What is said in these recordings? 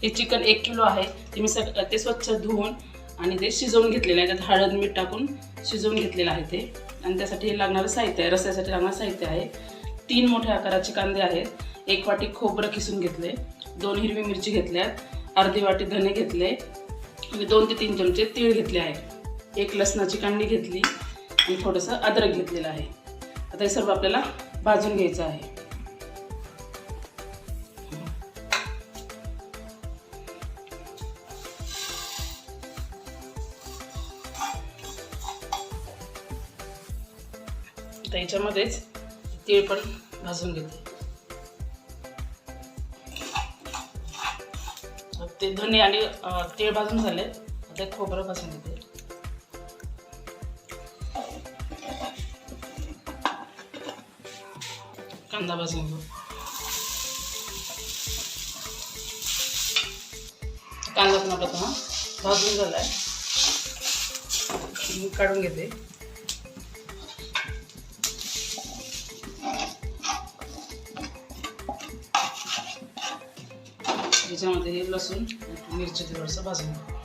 हे chicken 1 kilo आहे ते मी ते स्वच्छ धुवून आणि ते शिजवून घेतलेलं आहे. त्यात हळद मीठ टाकून शिजवून घेतलेलं आहे ते. आणि त्यासाठी लागणारं साहित्य आहे, रस्स्यासाठी लागणारं साहित्य आहे 3 मोठ्या आकाराचे कांदे आहेत, 1 वाटी खोबरं किसून घेतले, 2 हिरवी मिरची घेतल्यात, अर्धी वाटी धने घेतले आणि 2 ते 3 चमचे तीळ घेतले आहे, 1 लसणाची कांडी घेतली आणि थोडंसं अद्रक घेतलेलं आहे. आता हे सर्व आपल्याला भाजून घ्यायचं आहे. आता याच्यामध्येच तीळ पण भाजून घेते. ते धने आणि तीळ भाजून झाले. आता खोबरं भाजून घेते. कांदा भाजून घेऊ. कांदा पण आपला भाजून झालाय, मी काढून घेते. याच्यामध्ये हे लसूण मिरची थोडंसं भाजून घेऊ.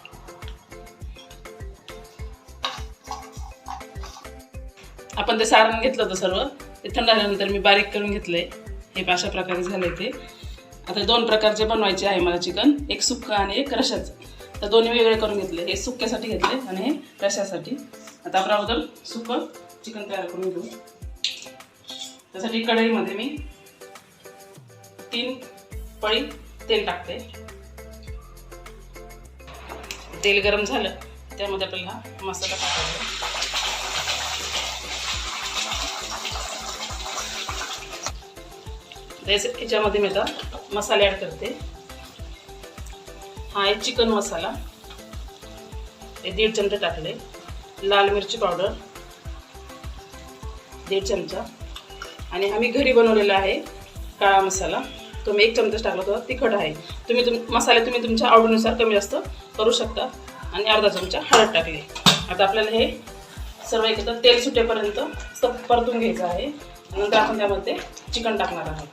आपण ते सारण घेतलं होतं सर्व, ते थंड झाल्यानंतर मी बारीक करून घेतलंय. हे अशा प्रकारे झालंय ते. आता 2 प्रकारचे बनवायचे आहे मला चिकन, एक सुक्का आणि एक रश्श्याचं. तर दोन्ही वेगळे करून घेतले. हे सुक्क्यासाठी घेतले आणि हे रश्श्यासाठी. आता आपण अगोदर सुक्कं चिकन तयार करून घेऊ. त्यासाठी कढईमध्ये मी 3 पळी तेल टाकते. तेल गरम झालं त्यामध्ये आपल्याला हा मसाला टाकायचा. याच्यामध्ये मी आता मसाले ॲड करते. हा आहे चिकन मसाला, हे 1.5 चमचे टाकले. लाल मिरची पावडर 1.5 चमचा आणि हा मी घरी बनवलेला आहे काळा मसाला, तो मी 1 चमचा टाकला होता. तिखट आहे. मसाले तुम्ही तुमच्या आवडीनुसार कमी जास्त करू शकता. आणि अर्धा चमचा हळद टाकली. आता आपल्याला हे सर्व एकत्र तेल सुटेपर्यंत परतून घ्यायचं आहे. नंतर आपण त्यामध्ये चिकन टाकणार आहोत.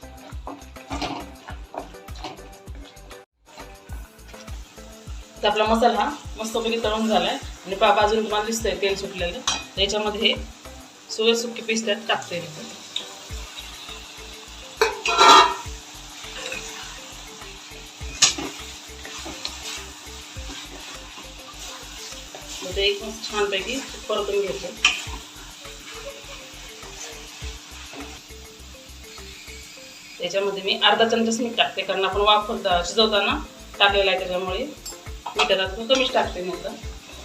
तर आपला मसाला हा मस्तपैकी तळून झालाय आणि बाजून तुम्हाला दिसतंय तेल सुटलेलं. त्याच्यामध्ये हे सुके पीस त्यात टाकते. ते एक छानपैकी परतून घ्यायचं. त्याच्यामध्ये मी अर्धा चमचाच मीठ टाकते, कारण आपण शिजवताना टाकलेला आहे त्याच्यामुळे मीठाला कमीच टाकते नंतर.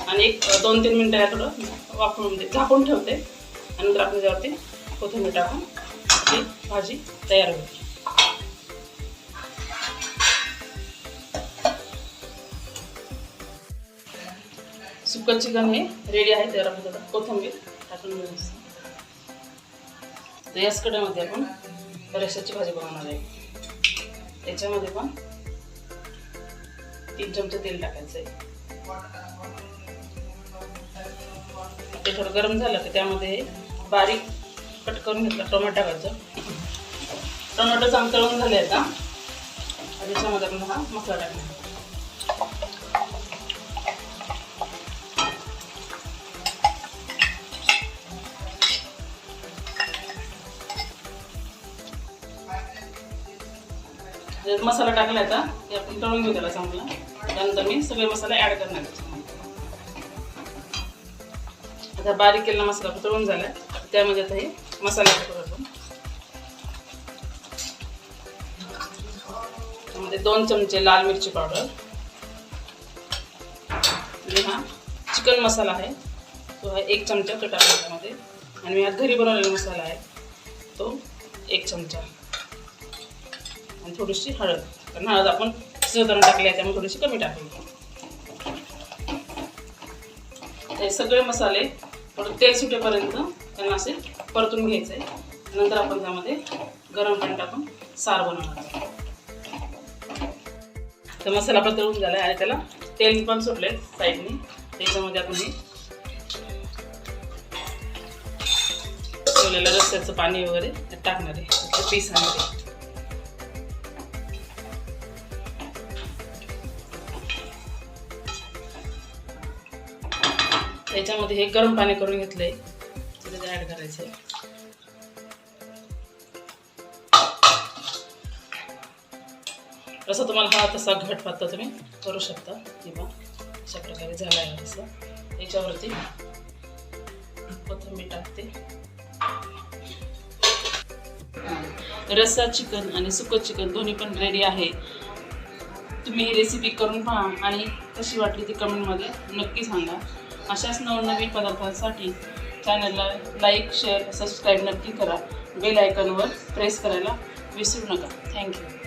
आणि एक 2-3 मिनिटं या थोडं वापरून झाकून ठेवते आणि नंतर आपण त्याच्यावरती कोथिंबीर टाकून ती भाजी तयार होते. सुकं चिकन हे रेडी आहे. त्यावर आपण त्याला कोथिंबीर टाकून घेऊ. तर याच कढईमध्ये आपण रश्श्याची भाजी बनवणार आहे. त्याच्यामध्ये पण 3 चमचे तेल टाकायचं आहे. ते थोडं गरम झालं की त्यामध्ये बारीक कट करून घेतलं टोमॅटो टाकायचं. टोमॅटो चांगलं तळून झाले आता. त्याच्यामध्ये आपण हा मसाला टाकणार. मसाला टाकला आता ते आपण तळून घेऊ त्याला चांगला. त्यानंतर मी सगळे मसाले ॲड करणार. आता बारीक केलेला मसाला तळून झाला. त्यामध्ये आता हे मसाला ॲड करू आपण. त्यामध्ये 2 चमचे लाल मिरची पावडर आणि हा चिकन मसाला आहे तो आहे 1 चमचा तो टाकला त्यामध्ये. आणि मी हा घरी बनवलेला मसाला आहे तो 1 चमचा आणि थोडीशी हळद, कारण हळद आपण शिजवताना टाकली आहे त्यामुळे थोडीशी कमी टाकली. हे सगळे मसाले थोडं तेल सुटेपर्यंत त्यांना असे परतून घ्यायचे. नंतर आपण त्यामध्ये गरम पाणी टाकून सार बनवणार. तर मसाला पण तळून झाला आहे आणि त्याला तेल पण सुटले साईडने. त्याच्यामध्ये आपण हे ठेवलेलं रस्स्याचं पाणी वगैरे टाकणार आहे पीस. आणि याच्यामध्ये हे गरम पाणी करून घेतलंय, त्याच्यात ॲड करायचं आहे. रस्सा तुम्हाला हा तसा घट पातळ तुम्ही करू शकता. किंवा अशा प्रकारे झाला आहे रस्सा. याच्यावरती कोथिंबीर टाकते. रस्सा चिकन आणि सुकं चिकन दोन्ही पण रेडी आहे. तुम्ही ही रेसिपी करून पहा आणि कशी वाटली ती कमेंटमध्ये नक्की सांगा. अशाच नवनवीन पदार्थांसाठी चॅनलला लाईक, शेअर, सबस्क्राईब नक्की करा. बेल आयकॉनवर प्रेस करायला विसरू नका. थँक्यू.